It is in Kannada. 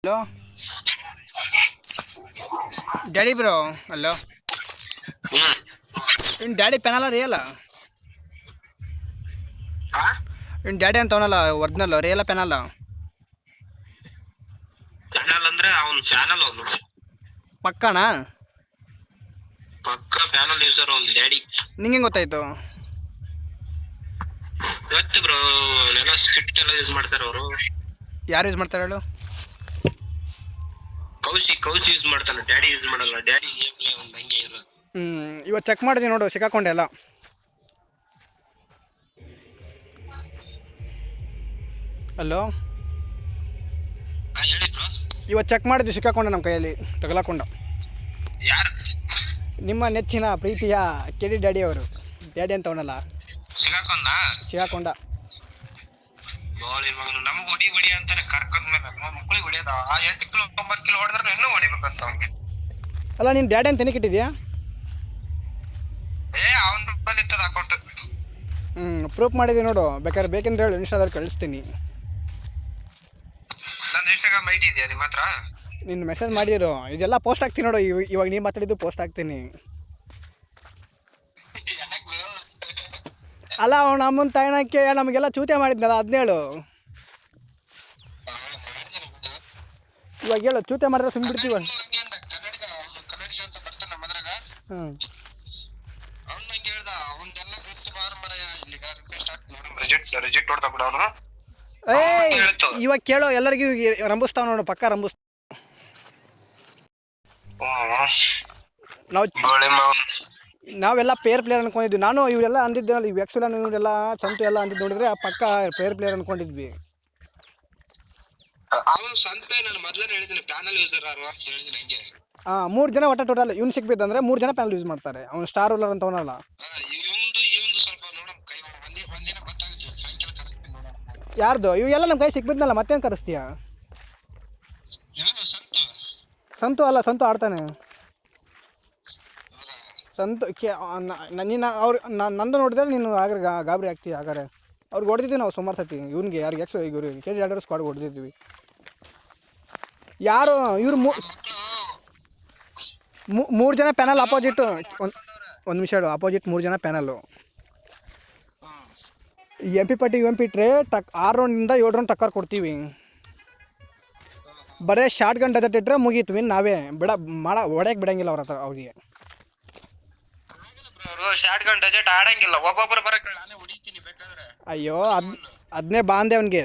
Hello daddy bro. ಹಲೋ, ಇವ್ನ ಡ್ಯಾಡಿ ಪೆನಲ್ಲ ರಿಯಲ್ಲ? ಇವ್ನ ಡ್ಯಾಡಿ ಅಂತ ಅವನಲ್ಲ ಒರಿಜಿನಲ್ ರಿಯಲ್ಲ ಪೆನಲ್ಲ? ಚಾನಲ್ ಅಂದ್ರೆ ಅವನ್ ಚಾನಲ್, ಅವನು ಪಕ್ಕನಾ? ಪಕ್ಕ ಚಾನಲ್ ಯೂಸರ್ ಅವನ್ ಡ್ಯಾಡಿ. ನಿಂಗೆ ಗೊತ್ತಾಯ್ತು? ಗೊತ್ತು ಬ್ರೋ, ಅವನೆಲ್ಲ ಸ್ಕ್ರಿಪ್ಟ್ ಎಲ್ಲ ಯೂಸ್ ಮಾಡ್ತಾರೆ ಅವರು. ಯಾರು ಯೂಸ್ ಮಾಡ್ತಾರೆ ಹೇಳು? ಕೌಶಿ ಯೂಸ್ ಮಾಡ್ತಾನೆ, ಡ್ಯಾಡಿ ಯೂಸ್ ಮಾಡಲ್ಲ. ಡ್ಯಾಡಿ ಗೇಮ್ ಪ್ಲೇ ಅವ್ನು ಹಂಗೆ ಇರೋದು. ಇವತ್ತು ಚೆಕ್ ಮಾಡಿದ್ವಿ ನೋಡು, ಸಿಕ್ಕಾಕೊಂಡೆ ಎಲ್ಲ. ಹಲೋ, ಹೇಳಿ ಬ್ರೋ. ಇವತ್ತು ಚೆಕ್ ಮಾಡಿದ್ವಿ, ಸಿಕ್ಕಾಕೊಂಡೆ ನಮ್ಮ ಕೈಯಲ್ಲಿ ತಗಲಾಕೊಂಡ. ಯಾರು? ನಿಮ್ಮ ನೆಚ್ಚಿನ ಪ್ರೀತಿಯ ಕೆಡಿ ಡ್ಯಾಡಿ ಅವರು. ಡ್ಯಾಡಿ ಅಂತ ಅವನಲ್ಲ, ಸಿಕ್ಕಾಕೊಂಡ. ಗೋಳಿ ಮಗನು ನಮಗ್ ಹೊಡಿ ಅಂತಾನೆ ಕರ್ಕೊಂಡ್ಮೇಲೆ ಮಕ್ಕಳಿಗೆ ಹೊಡಿಯೋದ. ಆ 8 ಕಿಲೋ 9 ಕಿಲೋ ಹೊಡೆದ್ರೆ ಇನ್ನೂ ಹೊಡಿಬೇಕಂತ ಅವ್ನಿಗೆ. ಅಲ್ಲ, ನೀನು ಡ್ಯಾಡಿ ಅಂತ ಇಟ್ಟಿದ್ಯಾ? ಅವನ ಬಲ್ಲಿ ಇತ್ತದ ಅಕೌಂಟ್. ಪ್ರೂಫ್ ಮಾಡಿದ್ವಿ ನೋಡು, ಬೇಕಾದ್ರೆ ಬೇಕೆಂದ್ರೆ ಹೇಳು, ಇನ್ಸ್ಟಾದಲ್ಲಿ ಕಳಿಸ್ತೀನಿ. ನನ್ನ ಇನ್ಸ್ಟಾಗ್ರಾಮ್ ಐಡಿ ಇದೆಯಾ ನಿಮ್ಮ ಹತ್ರ? ನಿನ್ನ ಮೆಸೇಜ್ ಮಾಡಿರು, ಇದೆಲ್ಲ ಪೋಸ್ಟ್ ಆಗ್ತೀನಿ ನೋಡು. ಇವಾಗ ನೀವು ಮಾತಾಡಿದ್ದು ಪೋಸ್ಟ್ ಆಗ್ತೀನಿ. ಅಲ್ಲ, ಅವ್ನು ಅಮ್ಮನ ತಾಯಿನಕ್ಕೆ ನಮಗೆಲ್ಲ ಚೂತೆ ಮಾಡಿದ್ನಲ್ಲ, ಅದನ್ನೇಳು. ಇವಾಗ ಹೇಳು, ಚೂತೆ ಮಾಡಿದ್ರೆ ಸುಮ್ಮನೆ ಬಿಡ್ತೀವ. ಹಾಂ, ಏಯ್ ಇವಾಗ ಕೇಳೋ, ಎಲ್ಲರಿಗೂ ರಂಭಿಸ್ತಾವ ನೋಡು, ಪಕ್ಕ ರಂಭಿಸ್ತಾವ. ನಾವೆಲ್ಲ ಪೇರ್ ಪ್ಲೇಯರ್ ಅನ್ಕೊಂಡಿದ್ವಿ. ನಾನು ಇವರೆಲ್ಲ ಅಂದಿದ್ದೇನಲ್ಲ, ಈ ವ್ಯಕ್ಸ್ ಎಲ್ಲ ಇವರೆಲ್ಲ ಚಂತು ಎಲ್ಲ ಅಂದಿದ್ದು ನೋಡಿದ್ರೆ ಆ ಪಕ್ಕ ಪೇರ್ ಪ್ಲೇಯರ್ ಅನ್ಕೊಂಡಿದ್ವಿ. ಅವನು ಸಂತೆ ನಾನು ಮೊದಲೇ ಹೇಳಿದ್ದೀನಿ, ಪ್ಯಾನಲ್ ಯೂಸರ್ ಅಂತ ಹೇಳಿದ್ದೀನಿ ಹಂಗೆ. 3 ಜನ ಒಟ್ಟ ಟೋಟಲ್ ಇವ್ನು ಸಿಕ್ಬಿದ್ದಂದ್ರೆ 3 ಜನ ಪ್ಯಾನಲ್ ಯೂಸ್ ಮಾಡ್ತಾರೆ. ಅವ್ನು ಸ್ಟಾರ್ ರೂಲರ್ ಅಂತ ಅವನಲ್ಲ. ಇವಂದು ಸ್ವಲ್ಪ ನೋಡೋಣ, ಕೈ ಒಂದಿನ ಗೊತ್ತಾಗುತ್ತೆ, ಸಾಯಂಕಾಲ ಕರೆಸ್ತೀನಿ ನೋಡೋಣ. ಯಾರ್ದು? ಇವೆಲ್ಲ ನಮ್ಮ ಕೈ ಸಿಕ್ಬಿದ್ನಲ್ಲ, ಮತ್ತೇನು ಕರೆಸ್ತೀಯ? ಸಂತು ಅಲ್ಲ, ಸಂತು ಆಡ್ತಾನೆ. ಸಂತು ನೀನು ನಂದು ನೋಡಿದ್ರೆ ನೀನು ಆಗ್ರೆ ಗಾಬರಿ ಆಗ್ತೀವಿ. ಹಾಗಾದ್ರೆ ಅವ್ರಿಗೆ ಹೊಡೆದಿದ್ವಿ ನಾವು ಸುಮಾರು ಸತಿ. ಇವ್ನಿಗೆ ಯಾರಿಗೆ ಎಕ್ಸ್ ಇವ್ರಿಗೆ ಕೆಡಿ ಆಡೋರು ಸ್ಕ್ವಾಡ್ ಹೊಡೆದಿದ್ವಿ. ಯಾರು ಇವ್ರು? 3 ಜನ ಪ್ಯಾನಲ್ ಅಪೋಸಿಟ್. ಒಂದು ನಿಮಿಷ ಹೇಳು, ಅಪೋಸಿಟ್ 3 ಜನ ಪ್ಯಾನಲ್ಲು. MP ಪಟ್ಟಿ UMP ಇಟ್ಟರೆ 6 ರೌಂಡಿಂದ 7 ರೌಂಡ್ ಟಕ್ಕರ್ ಕೊಡ್ತೀವಿ. ಬರೀ ಶಾರ್ಟ್ ಗನ್ ಡಜೆಟ್ ಇಟ್ಟರೆ ಮುಗೀತು, ವಿನ್ ನಾವೇ. ಹೊಡೆಯಕ್ಕೆ ಬಿಡಂಗಿಲ್ಲ ಅವ್ರ ಹತ್ರ. ಅವ್ರಿಗೆ ಶಾರ್ಟ್ ಗನ್ ಡಜೆಟ್ ಆಡಂಗಿಲ್ಲ, ಒಬ್ಬೊಬ್ಬರು ಬರಕ್ಕೆ ನಾನೇ ಹೊಡಿತೀನಿ ಬೇಕಾದ್ರೆ. ಅಯ್ಯೋ, ಅದನ್ನೇ ಬಾಂದೆ ಅವನಿಗೆ.